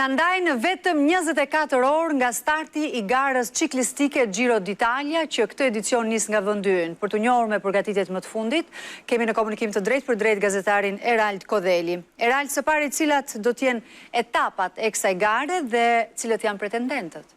Na ndajnë vetëm 24 orë nga starti i garës ciklistike Giro d'Italia, që këtë edicion nis nga vendi ynë. Për të njohur me përgatitjet më të fundit, kemi në komunikim të drejt për drejt gazetarin Erald Kodheli. Erald, së pari cilat do t'jenë etapat e kësaj gare dhe cilët janë pretendentët?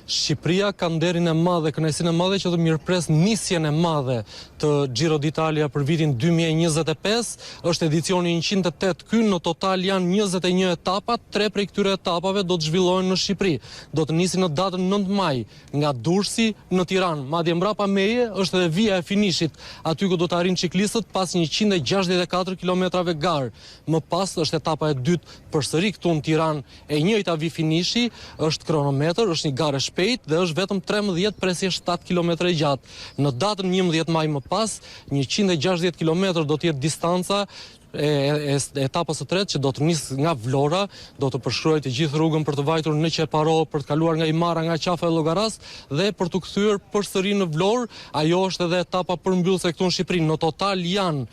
Shqipëria ka nderin e madhe, kënaqësinë e madhe që do mirëpres nisjen e madhe të Giro d'Italia për vitin 2025. Është edicioni 108. Ky në total janë 21 etapa, 3 prej këtyre etapave do të zhvillohen në Shqipëri. Do të nisin në datën 9 maj nga Durrësi në Tiranë. Madje mbrapa meje është edhe vija e finishit, aty ku do të arrin ciklistët pas 164 kilometrave garë. Më pas është etapa e dytë përsëri këtu në Tiranë, e njëjta vi finishi, është kronometër, është një garë shpejt dhe është vetëm 13 presje 7 km gjatë. Në datën 11 maj më pas, 160 km do të jetë distanca e etapës së tretë që do të nis nga Vlora, do të përshkruajë të gjithë rrugën për të vajtur në Qeparo, për të kaluar nga Imara, nga Qafa e Llogaras dhe për të kthyer përsëri në Vlorë. Ajo është edhe etapa përmbyllëse këtu në Shqipëri. Në total janë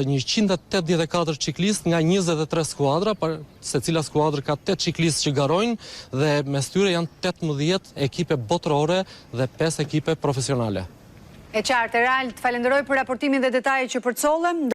184 ciklistë nga 23 skuadra, secila skuadër ka 8 ciklistë që garojnë dhe mes tyre janë 18 ekipe botërore dhe 5 ekipe profesionale. E qartë, Erald, falenderoj për raportimin dhe detajet që përcollëm.